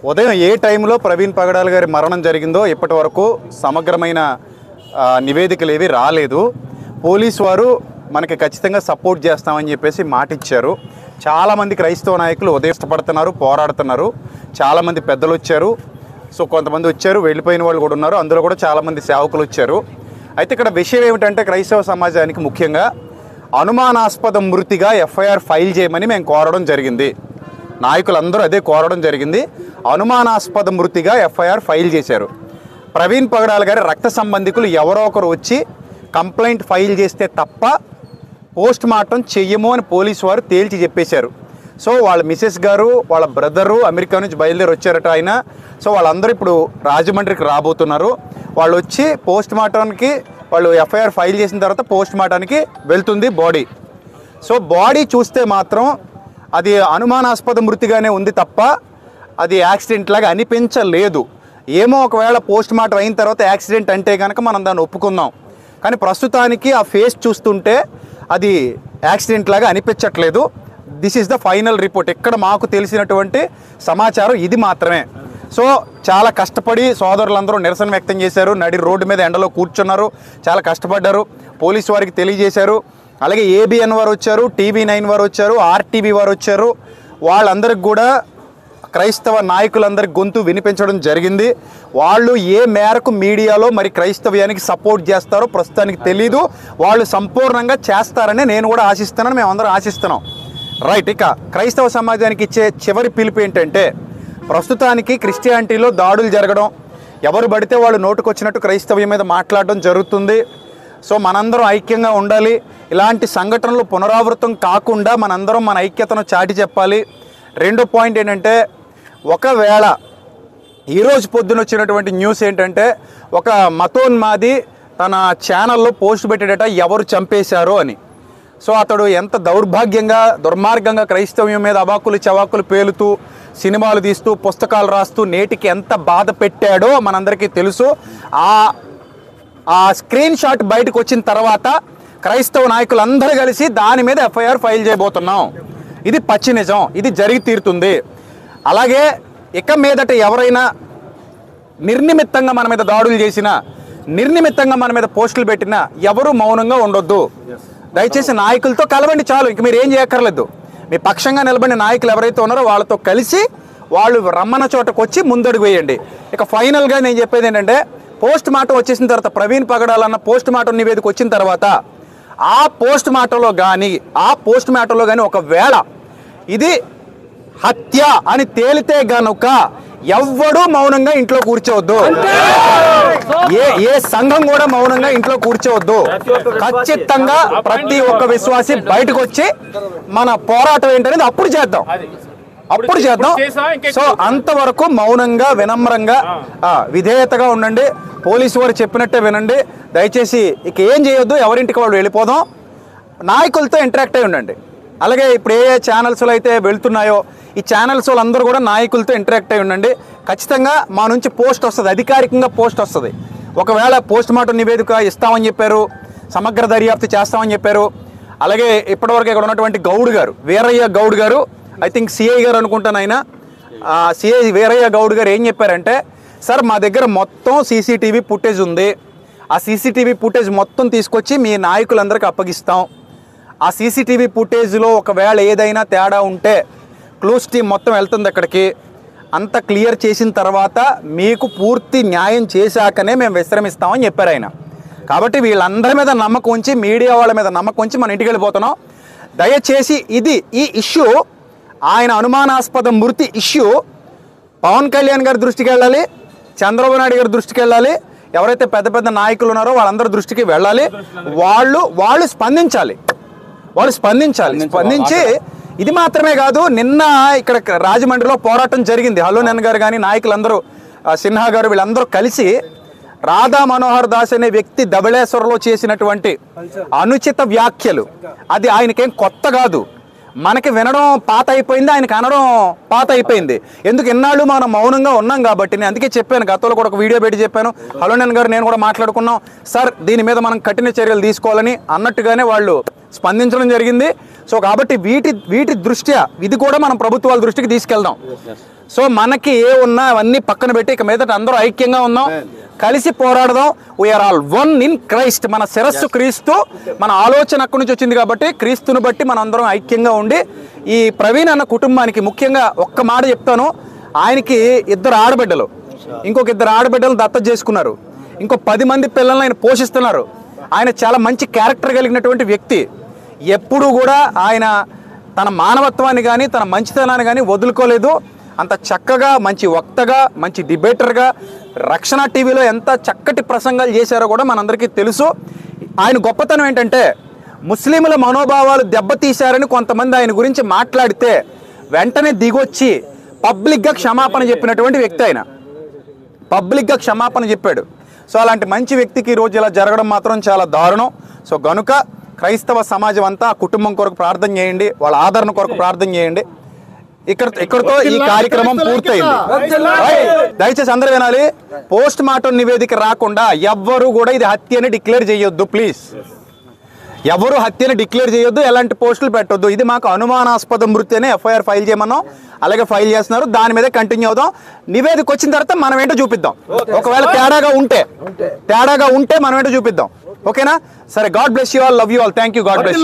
ఉదయం ఏ టైంలో ప్రవీణ్ పగడాల్ గారి మరణం జరిగిందో ఇప్పటి వరకు సమగ్రమైన నివేదికలు ఏవి రాలేదు. పోలీసు వారు మనకి ఖచ్చితంగా సపోర్ట్ చేస్తామని చెప్పేసి మాట ఇచ్చారు. చాలామంది క్రైస్తవ నాయకులు ఉదయం ఇష్టపడుతున్నారు, పోరాడుతున్నారు. చాలామంది పెద్దలు వచ్చారు. సో కొంతమంది వచ్చారు, వెళ్ళిపోయిన వాళ్ళు కూడా ఉన్నారు. అందులో కూడా చాలామంది సేవకులు వచ్చారు. అయితే ఇక్కడ విషయం ఏమిటంటే క్రైస్తవ సమాజానికి ముఖ్యంగా అనుమానాస్పద మృతిగా ఎఫ్ఐఆర్ ఫైల్ చేయమని మేము కోరడం జరిగింది. నాయకులందరూ అదే కోరడం జరిగింది. అనుమానాస్పద మృతిగా ఎఫ్ఐఆర్ ఫైల్ చేశారు. ప్రవీణ్ పగడాల్ గారి రక్త సంబంధికులు ఎవరో ఒకరు వచ్చి కంప్లైంట్ ఫైల్ చేస్తే తప్ప పోస్ట్ మార్టం చెయ్యము అని పోలీసు వారు తేల్చి చెప్పేశారు. సో వాళ్ళ మిసెస్ గారు, వాళ్ళ బ్రదరు అమెరికా నుంచి బయలుదేరి వచ్చారట ఆయన. సో వాళ్ళందరూ ఇప్పుడు రాజమండ్రికి రాబోతున్నారు. వాళ్ళు వచ్చి పోస్ట్ మార్టానికి వాళ్ళు ఎఫ్ఐఆర్ ఫైల్ చేసిన తర్వాత పోస్ట్ మార్టానికి వెళ్తుంది బాడీ. సో బాడీ చూస్తే మాత్రం అది అనుమానాస్పద మృతిగానే ఉంది తప్ప అది యాక్సిడెంట్ లాగా అనిపించలేదు. ఏమో ఒకవేళ పోస్ట్ మార్టం అయిన తర్వాత యాక్సిడెంట్ అంటే కనుక మనం దాన్ని ఒప్పుకుందాం. కానీ ప్రస్తుతానికి ఆ ఫేస్ చూస్తుంటే అది యాక్సిడెంట్ లాగా అనిపించట్లేదు. This is the final report. ఇక్కడ మాకు తెలిసినటువంటి సమాచారం ఇది మాత్రమే. సో చాలా కష్టపడి సోదరులందరూ నిరసన వ్యక్తం చేశారు. నడి రోడ్డు మీద ఎండలో కూర్చున్నారు, చాలా కష్టపడ్డారు. పోలీసు వారికి తెలియజేశారు. అలాగే ఏబిఎన్ వారు వచ్చారు, TV9 వారు వచ్చారు, RTV వారు వచ్చారు. వాళ్ళందరికి కూడా క్రైస్తవ నాయకులందరికి గొంతు వినిపించడం జరిగింది. వాళ్ళు ఏ మేరకు మీడియాలో మరి క్రైస్తవ్యానికి సపోర్ట్ చేస్తారో ప్రస్తుతానికి తెలీదు. వాళ్ళు సంపూర్ణంగా చేస్తారని నేను కూడా ఆశిస్తున్నాను, మేమందరం ఆశిస్తున్నాం. రైట్. ఇక క్రైస్తవ సమాజానికి ఇచ్చే చివరి పిలుపు ఏంటంటే ప్రస్తుతానికి క్రిస్టియానిటీలో దాడులు జరగడం, ఎవరు పడితే వాళ్ళు నోటుకొచ్చినట్టు క్రైస్తవ్యం మీద మాట్లాడడం జరుగుతుంది. సో మనందరం ఐక్యంగా ఉండాలి. ఇలాంటి సంఘటనలు పునరావృతం కాకుండా మనందరం మన ఐక్యతను చాటి చెప్పాలి. రెండో పాయింట్ ఏంటంటే ఒకవేళ ఈరోజు పొద్దున వచ్చినటువంటి న్యూస్ ఏంటంటే ఒక మతోన్మాది తన ఛానల్లో పోస్ట్ పెట్టాడట ఎవరు చంపేశారో అని. సో అతడు ఎంత దౌర్భాగ్యంగా దుర్మార్గంగా క్రైస్తవ్యం మీద అవాకులు చవాకులు పేలుతూ సినిమాలు తీస్తూ పుస్తకాలు రాస్తూ నేటికి ఎంత బాధ పెట్టాడో మనందరికీ తెలుసు. ఆ స్క్రీన్ షాట్ బయటకు వచ్చిన తర్వాత క్రైస్తవ నాయకులందరూ కలిసి దాని మీద ఎఫ్ఐఆర్ ఫైల్ చేయబోతున్నాం. ఇది పచ్చి నిజం, ఇది జరిగి తీరుతుంది. అలాగే ఇక మీదట ఎవరైనా నిర్నిమిత్తంగా మన మీద దాడులు చేసినా, నిర్నిమిత్తంగా మన మీద పోస్టులు పెట్టినా ఎవరు మౌనంగా ఉండొద్దు. దయచేసి నాయకులతో కలవండి చాలు, ఇంక మీరు ఏం చేయక్కర్లేదు. మీ పక్షంగా నిలబడిన నాయకులు ఎవరైతే ఉన్నారో వాళ్ళతో కలిసి వాళ్ళు రమ్మన్న చోటకు వచ్చి ముందడుగు వేయండి. ఇక ఫైనల్గా నేను చెప్పేది ఏంటంటే పోస్ట్ మార్టం వచ్చేసిన తర్వాత ప్రవీణ్ పగడాల్ అన్న పోస్ట్ మార్టం నివేదిక వచ్చిన తర్వాత ఆ పోస్ట్ మార్టంలో కానీ ఒకవేళ ఇది హత్య అని తేలితే గనుక ఎవ్వడూ మౌనంగా ఇంట్లో కూర్చోవద్దు. ఏ సంఘం కూడా మౌనంగా ఇంట్లో కూర్చోవద్దు. ఖచ్చితంగా ప్రతి ఒక్క విశ్వాసి బయటకు వచ్చి మన పోరాటం ఏంటనేది అప్పుడు చేద్దాం. సో అంతవరకు మౌనంగా వినమ్రంగా విధేయతగా ఉండండి. పోలీసు వారు చెప్పినట్టే వినండి. దయచేసి ఇక ఏం చేయొద్దు, ఎవరింటికి వాళ్ళు వెళ్ళిపోదాం. నాయకులతో ఇంటరాక్ట్ అయి ఉండండి. అలాగే ఇప్పుడు ఏ ఛానల్స్లో అయితే వెళ్తున్నాయో ఈ ఛానల్స్ వాళ్ళందరూ కూడా నాయకులతో ఇంటరాక్ట్ అయి ఉండండి. ఖచ్చితంగా మా నుంచి పోస్ట్ వస్తుంది, అధికారికంగా పోస్ట్ వస్తుంది. ఒకవేళ పోస్ట్ మార్టం నివేదిక ఇస్తామని చెప్పారు, సమగ్ర దర్యాప్తు చేస్తామని చెప్పారు. అలాగే ఇప్పటివరకు ఇక్కడ ఉన్నటువంటి గౌడ్ గారు, వీరయ్య గౌడ్ గారు, ఐ థింక్ సిఐ గారు అనుకుంటాను ఆయన, సిఐ వీరయ్య గౌడ్ గారు ఏం చెప్పారంటే, సార్ మా దగ్గర మొత్తం సీసీటీవీ ఫుటేజ్ ఉంది. ఆ సీసీటీవీ ఫుటేజ్ మొత్తం తీసుకొచ్చి మీ నాయకులందరికీ అప్పగిస్తాం. ఆ సీసీటీవీ ఫుటేజ్లో ఒకవేళ ఏదైనా తేడా ఉంటే క్లూస్ టీం మొత్తం వెళ్తుంది అక్కడికి. అంత క్లియర్ చేసిన తర్వాత మీకు పూర్తి న్యాయం చేశాకనే మేము విశ్రమిస్తామని చెప్పారు ఆయన. కాబట్టి వీళ్ళందరి మీద నమ్మకం ఉంచి, మీడియా వాళ్ళ మీద నమ్మకం ఉంచి మన ఇంటికి వెళ్ళిపోతున్నాం. దయచేసి ఈ ఇష్యూ, ఆయన అనుమానాస్పద మృతి ఇష్యూ పవన్ కళ్యాణ్ గారి దృష్టికి వెళ్ళాలి, చంద్రబాబు నాయుడు గారి దృష్టికి వెళ్ళాలి, ఎవరైతే పెద్ద పెద్ద నాయకులు ఉన్నారో వాళ్ళందరి దృష్టికి వెళ్ళాలి. వాళ్ళు స్పందించాలి. స్పందించి ఇది మాత్రమే కాదు, నిన్న ఇక్కడ రాజమండ్రిలో పోరాటం జరిగింది. హలో నెన్ గారు కానీ నాయకులందరూ, సిన్హా గారు, వీళ్ళందరూ కలిసి రాధా మనోహర్ దాస్ అనే వ్యక్తి ధవళేశ్వరంలో చేసినటువంటి అనుచిత వ్యాఖ్యలు, అది ఆయనకేం కొత్త కాదు. మనకి వినడం పాత అయిపోయింది, ఆయనకి అనడం పాత అయిపోయింది. ఎందుకు ఇన్నాళ్ళు మనం మౌనంగా ఉన్నాం కాబట్టి. నేను అందుకే చెప్పాను, గతంలో కూడా ఒక వీడియో పెట్టి చెప్పాను. హలో నెన్ గారు నేను కూడా మాట్లాడుకున్నాం, సార్ దీని మీద మనం కఠిన చర్యలు తీసుకోవాలని అన్నట్టుగానే వాళ్ళు స్పందించడం జరిగింది. సో కాబట్టి వీటి దృష్ట్యా ఇది కూడా మనం ప్రభుత్వాల దృష్టికి తీసుకెళ్దాం. సో మనకి ఏ ఉన్నా అవన్నీ పక్కన పెట్టి ఇక మీదట అందరూ ఐక్యంగా ఉన్నాం, కలిసి పోరాడదాం. We are all one in Christ. మన శిరస్సు క్రీస్తు, మన ఆలోచన అక్కడి నుంచి వచ్చింది కాబట్టి క్రీస్తుని బట్టి మన అందరం ఐక్యంగా ఉండి ఈ ప్రవీణ్ అన్న కుటుంబానికి ముఖ్యంగా ఒక్క మాట చెప్తాను. ఆయనకి 2 ఆడబిడ్డలు, ఇంకొక 2 ఆడబిడ్డలు దత్తత చేసుకున్నారు, ఇంకో 10 మంది పిల్లల్ని ఆయన పోషిస్తున్నారు. ఆయన చాలా మంచి క్యారెక్టర్ కలిగినటువంటి వ్యక్తి. ఎప్పుడూ కూడా ఆయన తన మానవత్వాన్ని కానీ తన మంచితనాన్ని కానీ వదులుకోలేదు. అంత చక్కగా మంచి వక్తగా, మంచి డిబేటర్గా రక్షణ టీవీలో ఎంత చక్కటి ప్రసంగాలు చేశారో కూడా మనందరికీ తెలుసు. ఆయన గొప్పతనం ఏంటంటే ముస్లింల మనోభావాలు దెబ్బతీశారని కొంతమంది ఆయన గురించి మాట్లాడితే వెంటనే దిగొచ్చి పబ్లిక్గా క్షమాపణ చెప్పినటువంటి వ్యక్తి. ఆయన పబ్లిక్గా క్షమాపణ చెప్పాడు. సో అలాంటి మంచి వ్యక్తికి ఈరోజు ఇలా జరగడం మాత్రం చాలా దారుణం. సో గనుక క్రైస్తవ సమాజం అంతా ఆ కుటుంబం కొరకు ప్రార్థన చేయండి, వాళ్ళ ఆదరణ కొరకు ప్రార్థన చేయండి. ఇక్కడతో ఈ కార్యక్రమం పూర్తయింది. దయచేసి అందరూ వినాలి, పోస్ట్ మార్టం నివేదిక రాకుండా ఎవ్వరూ కూడా ఇది హత్య అని డిక్లేర్ చేయొద్దు. ప్లీజ్ ఎవరు హత్యని డిక్లేర్ చేయొద్దు, ఎలాంటి పోస్టులు పెట్టొద్దు. ఇది మాకు అనుమానాస్పద మృతి అనే ఎఫ్ఐఆర్ ఫైల్ చేయమన్నాం, అలాగే ఫైల్ చేస్తున్నారు. దాని మీదే కంటిన్యూ అవుదాం. నివేదిక వచ్చిన తర్వాత మనం ఏంటో చూపిద్దాం. ఒకవేళ తేడాగా ఉంటే మనం ఏంటో చూపిద్దాం. ఓకేనా? సరే, God bless you all, love you all, thank you, God bless you.